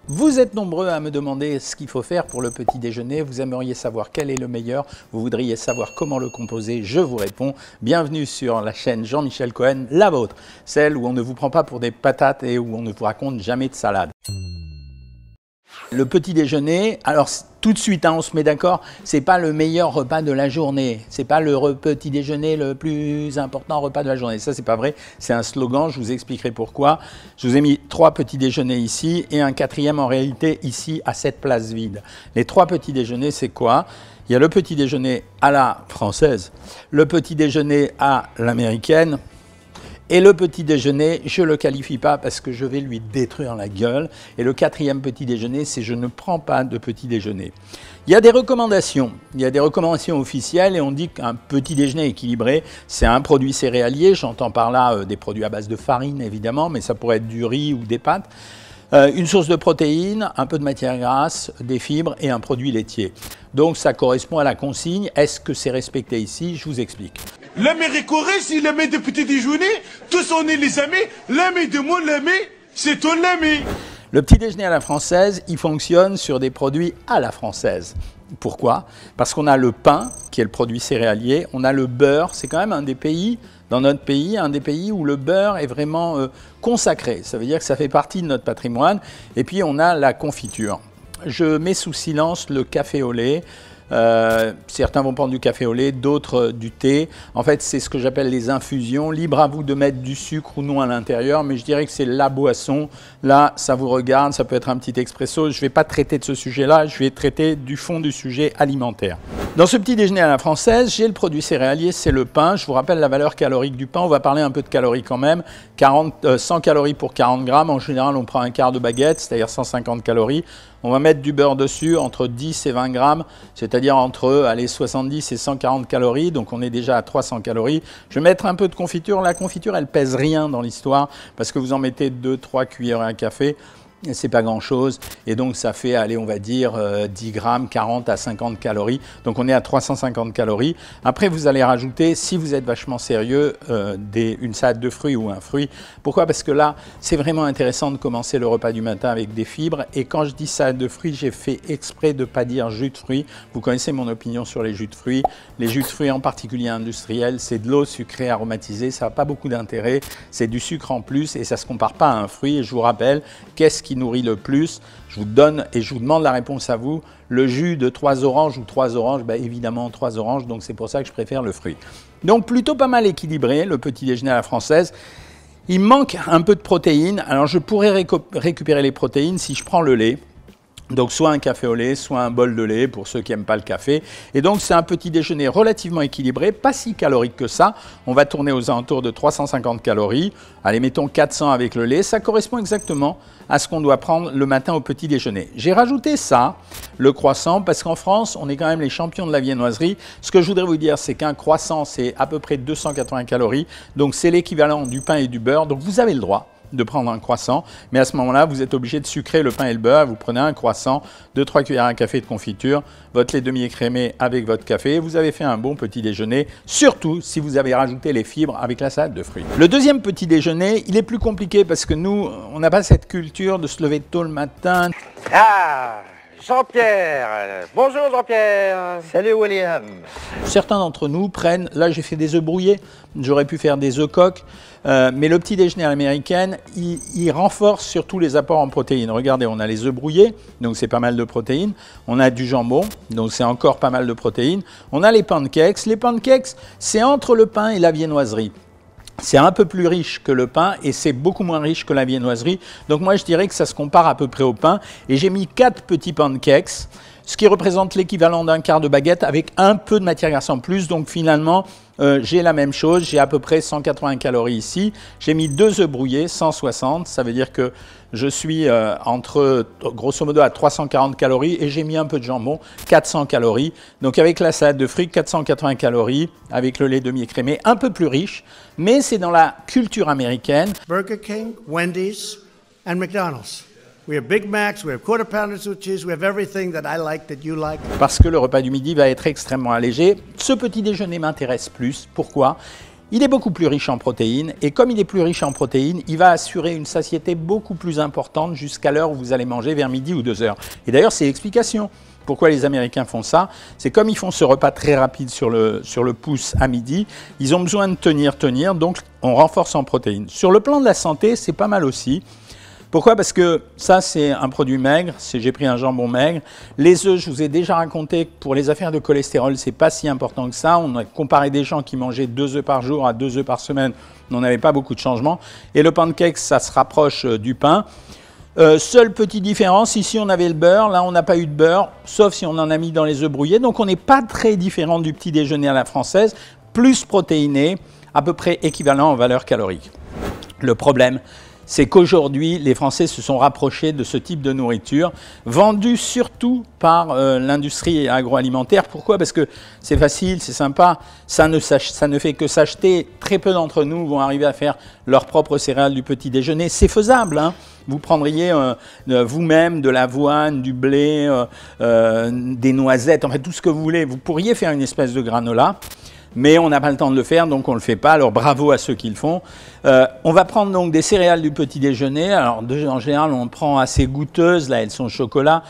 Vous êtes nombreux à me demander ce qu'il faut faire pour le petit déjeuner, vous aimeriez savoir quel est le meilleur, vous voudriez savoir comment le composer, je vous réponds. Bienvenue sur la chaîne Jean-Michel Cohen, la vôtre, celle où on ne vous prend pas pour des patates et où on ne vous raconte jamais de salade. Le petit déjeuner, alors tout de suite, on se met d'accord, c'est pas le meilleur repas de la journée, c'est pas le petit déjeuner le plus important repas de la journée. Ça, c'est pas vrai, c'est un slogan, je vous expliquerai pourquoi. Je vous ai mis 3 petits déjeuners ici et un 4e en réalité ici à cette place vide. Les 3 petits déjeuners, c'est quoi? Il y a le petit déjeuner à la française, le petit déjeuner à l'américaine. Et le petit déjeuner, je ne le qualifie pas parce que je vais lui détruire la gueule. Et le 4e petit déjeuner, c'est je ne prends pas de petit déjeuner. Il y a des recommandations. Il y a des recommandations officielles et on dit qu'un petit déjeuner équilibré, c'est un produit céréalier. J'entends par là des produits à base de farine, évidemment, mais ça pourrait être du riz ou des pâtes. Une source de protéines, un peu de matière grasse, des fibres et un produit laitier. Donc ça correspond à la consigne. Est-ce que c'est respecté ici? Je vous explique. L'Amérique c'est l'ami de petit déjeuner, tous on est les amis, l'ami de mon ami, c'est ton ami. Le petit déjeuner à la française, il fonctionne sur des produits à la française. Pourquoi? Parce qu'on a le pain, qui est le produit céréalier, on a le beurre, c'est quand même un des pays, dans notre pays, un des pays où le beurre est vraiment consacré. Ça veut dire que ça fait partie de notre patrimoine. Et puis on a la confiture. Je mets sous silence le café au lait. Certains vont prendre du café au lait, d'autres du thé. En fait, c'est ce que j'appelle les infusions. Libre à vous de mettre du sucre ou non à l'intérieur, mais je dirais que c'est la boisson. Là, ça vous regarde, ça peut être un petit expresso. Je ne vais pas traiter de ce sujet-là, je vais traiter du fond du sujet alimentaire. Dans ce petit déjeuner à la française, j'ai le produit céréalier, c'est le pain. Je vous rappelle la valeur calorique du pain. On va parler un peu de calories quand même. 100 calories pour 40 grammes. En général, on prend un quart de baguette, c'est-à-dire 150 calories. On va mettre du beurre dessus, entre 10 et 20 grammes, c'est-à-dire entre 70 et 140 calories. Donc on est déjà à 300 calories. Je vais mettre un peu de confiture. La confiture, elle pèse rien dans l'histoire parce que vous en mettez 2-3 cuillères à café. C'est pas grand chose et donc ça fait, allez, on va dire 10 grammes, 40 à 50 calories. Donc on est à 350 calories. Après, vous allez rajouter, si vous êtes vachement sérieux, une salade de fruits ou un fruit. Pourquoi? Parce que là, c'est vraiment intéressant de commencer le repas du matin avec des fibres. Et quand je dis salade de fruits, j'ai fait exprès de ne pas dire jus de fruits. Vous connaissez mon opinion sur les jus de fruits. Les jus de fruits, en particulier industriels, c'est de l'eau sucrée aromatisée. Ça n'a pas beaucoup d'intérêt. C'est du sucre en plus et ça ne se compare pas à un fruit. Et je vous rappelle, qu'est-ce qui nourrit le plus? Je vous donne et je vous demande la réponse à vous. Le jus de 3 oranges ou 3 oranges, ben évidemment 3 oranges, donc c'est pour ça que je préfère le fruit. Donc plutôt pas mal équilibré, le petit déjeuner à la française. Il manque un peu de protéines. Alors je pourrais récupérer les protéines si je prends le lait. Donc soit un café au lait, soit un bol de lait pour ceux qui n'aiment pas le café. Et donc c'est un petit déjeuner relativement équilibré, pas si calorique que ça. On va tourner aux alentours de 350 calories. Allez, mettons 400 avec le lait. Ça correspond exactement à ce qu'on doit prendre le matin au petit déjeuner. J'ai rajouté ça, le croissant, parce qu'en France, on est quand même les champions de la viennoiserie. Ce que je voudrais vous dire, c'est qu'un croissant, c'est à peu près 280 calories. Donc c'est l'équivalent du pain et du beurre. Donc vous avez le droit de prendre un croissant, mais à ce moment-là, vous êtes obligé de sucrer le pain et le beurre. Vous prenez un croissant, 2-3 cuillères à café de confiture, votre lait demi-écrémé avec votre café. Vous avez fait un bon petit déjeuner, surtout si vous avez rajouté les fibres avec la salade de fruits. Le deuxième petit déjeuner, il est plus compliqué parce que nous, on n'a pas cette culture de se lever tôt le matin. Ah, Jean-Pierre. Bonjour Jean-Pierre. Salut William. Certains d'entre nous prennent, là j'ai fait des œufs brouillés, j'aurais pu faire des œufs coques, mais le petit déjeuner à l'américaine, il renforce surtout les apports en protéines. Regardez, on a les œufs brouillés, donc c'est pas mal de protéines. On a du jambon, donc c'est encore pas mal de protéines. On a les pancakes. Les pancakes, c'est entre le pain et la viennoiserie. C'est un peu plus riche que le pain et c'est beaucoup moins riche que la viennoiserie. Donc moi, je dirais que ça se compare à peu près au pain. Et j'ai mis 4 petits pancakes, ce qui représente l'équivalent d'un quart de baguette avec un peu de matière grasse en plus. Donc finalement, j'ai la même chose. J'ai à peu près 180 calories ici. J'ai mis 2 œufs brouillés, 160. Ça veut dire que je suis entre, grosso modo, à 340 calories et j'ai mis un peu de jambon, 400 calories. Donc avec la salade de fruits, 480 calories, avec le lait demi-écrémé, un peu plus riche, mais c'est dans la culture américaine. Burger King, Wendy's, and McDonald's. We have Big Macs, we have Quarter Pounders with cheese, we have everything that I like, that you like. Parce que le repas du midi va être extrêmement allégé. Ce petit déjeuner m'intéresse plus. Pourquoi ? il est beaucoup plus riche en protéines. Et comme il est plus riche en protéines, il va assurer une satiété beaucoup plus importante jusqu'à l'heure où vous allez manger, vers midi ou 2 heures. Et d'ailleurs, c'est l'explication. Pourquoi les Américains font ça? C'est comme ils font ce repas très rapide sur le pouce à midi, ils ont besoin de tenir, donc on renforce en protéines. Sur le plan de la santé, c'est pas mal aussi. Pourquoi? Parce que ça, c'est un produit maigre, j'ai pris un jambon maigre. Les œufs, je vous ai déjà raconté que pour les affaires de cholestérol, c'est pas si important que ça. On a comparé des gens qui mangeaient 2 œufs par jour à 2 œufs par semaine, on n'avait pas beaucoup de changements. Et le pancake, ça se rapproche du pain. Seule petite différence, ici on avait le beurre, là on n'a pas eu de beurre, sauf si on en a mis dans les œufs brouillés. Donc on n'est pas très différent du petit déjeuner à la française, plus protéiné, à peu près équivalent en valeur calorique. Le problème, c'est qu'aujourd'hui, les Français se sont rapprochés de ce type de nourriture, vendue surtout par l'industrie agroalimentaire. Pourquoi? Parce que c'est facile, c'est sympa, ça ne fait que s'acheter. Très peu d'entre nous vont arriver à faire leur propre céréales du petit déjeuner. C'est faisable, hein. Vous prendriez vous-même de l'avoine, du blé, des noisettes, en fait tout ce que vous voulez. Vous pourriez faire une espèce de granola. Mais on n'a pas le temps de le faire, donc on ne le fait pas. Alors bravo à ceux qui le font. On va prendre donc des céréales du petit déjeuner. Alors en général, on prend assez goûteuses. Là, elles sont au chocolat.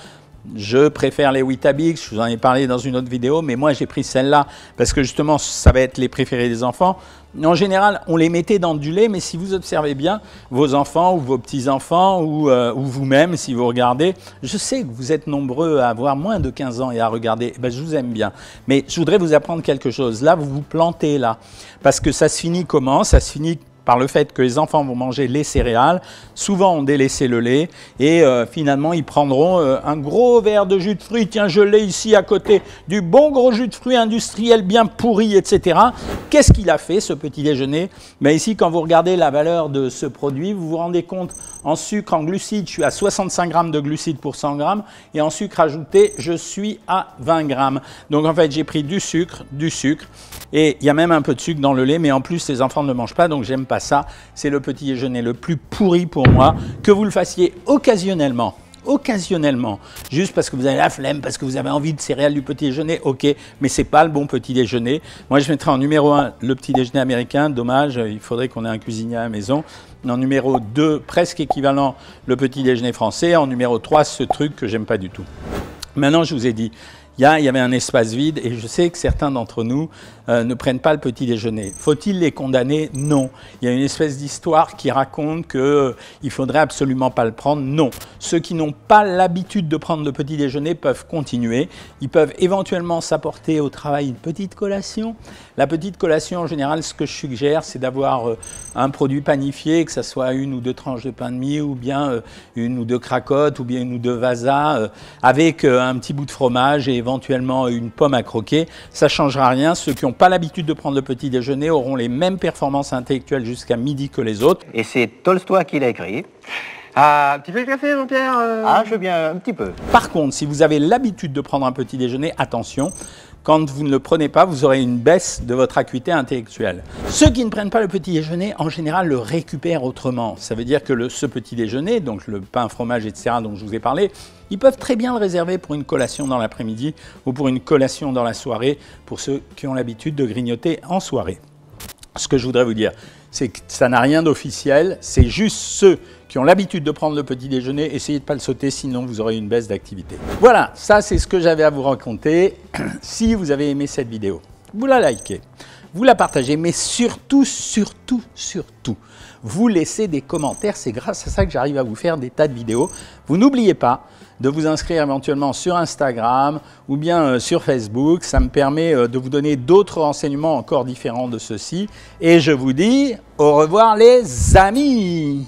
Je préfère les Weetabix, je vous en ai parlé dans une autre vidéo, mais moi j'ai pris celle-là parce que justement ça va être les préférés des enfants. En général, on les mettait dans du lait, mais si vous observez bien, vos enfants ou vos petits-enfants ou vous-même, si vous regardez, je sais que vous êtes nombreux à avoir moins de 15 ans et à regarder, ben, je vous aime bien. Mais je voudrais vous apprendre quelque chose. Là, vous vous plantez là, parce que ça se finit comment? Ça se finit par le fait que les enfants vont manger les céréales, souvent ont délaissé le lait, et finalement ils prendront un gros verre de jus de fruits, tiens je l'ai ici à côté, du bon gros jus de fruits industriel bien pourri, etc. Qu'est-ce qu'il a fait ce petit déjeuner? Ben ici quand vous regardez la valeur de ce produit, vous vous rendez compte, en sucre, en glucides, je suis à 65 grammes de glucides pour 100 grammes, et en sucre ajouté, je suis à 20 grammes. Donc en fait j'ai pris du sucre, et il y a même un peu de sucre dans le lait, mais en plus les enfants ne le mangent pas, donc j'aime pas ça. C'est le petit déjeuner le plus pourri pour moi. Que vous le fassiez occasionnellement, juste parce que vous avez la flemme, parce que vous avez envie de céréales du petit déjeuner, ok, mais c'est pas le bon petit déjeuner. Moi je mettrais en numéro 1 le petit déjeuner américain, dommage, il faudrait qu'on ait un cuisinier à la maison. En numéro 2, presque équivalent, le petit déjeuner français. En numéro 3, ce truc que j'aime pas du tout. Maintenant, je vous ai dit, il y avait un espace vide et je sais que certains d'entre nous ne prennent pas le petit déjeuner. Faut-il les condamner? Non. Il y a une espèce d'histoire qui raconte qu'il ne faudrait absolument pas le prendre. Non. Ceux qui n'ont pas l'habitude de prendre le petit déjeuner peuvent continuer. Ils peuvent éventuellement s'apporter au travail une petite collation. La petite collation, en général, ce que je suggère, c'est d'avoir un produit panifié, que ce soit 1 ou 2 tranches de pain de mie, ou bien 1 ou 2 cracottes, ou bien 1 ou 2 vasas, avec un petit bout de fromage et éventuellement une pomme à croquer. Ça ne changera rien. Ceux qui n'ont pas l'habitude de prendre le petit déjeuner auront les mêmes performances intellectuelles jusqu'à midi que les autres. Et c'est Tolstoï qui l'a écrit. Un petit peu de café, Jean-Pierre Ah, je veux bien, un petit peu. Par contre, si vous avez l'habitude de prendre un petit déjeuner, attention, quand vous ne le prenez pas, vous aurez une baisse de votre acuité intellectuelle. Ceux qui ne prennent pas le petit déjeuner, en général, le récupèrent autrement. Ça veut dire que ce petit déjeuner, donc le pain, fromage, etc., dont je vous ai parlé, ils peuvent très bien le réserver pour une collation dans l'après-midi ou pour une collation dans la soirée, pour ceux qui ont l'habitude de grignoter en soirée. Ce que je voudrais vous dire, c'est que ça n'a rien d'officiel, c'est juste ceux qui ont l'habitude de prendre le petit déjeuner, essayez de ne pas le sauter, sinon vous aurez une baisse d'activité. Voilà, ça c'est ce que j'avais à vous raconter. Si vous avez aimé cette vidéo, vous la likez, vous la partagez, mais surtout, vous laissez des commentaires. C'est grâce à ça que j'arrive à vous faire des tas de vidéos. Vous n'oubliez pas de vous inscrire éventuellement sur Instagram ou bien sur Facebook. Ça me permet de vous donner d'autres renseignements encore différents de ceux-ci. Et je vous dis au revoir les amis!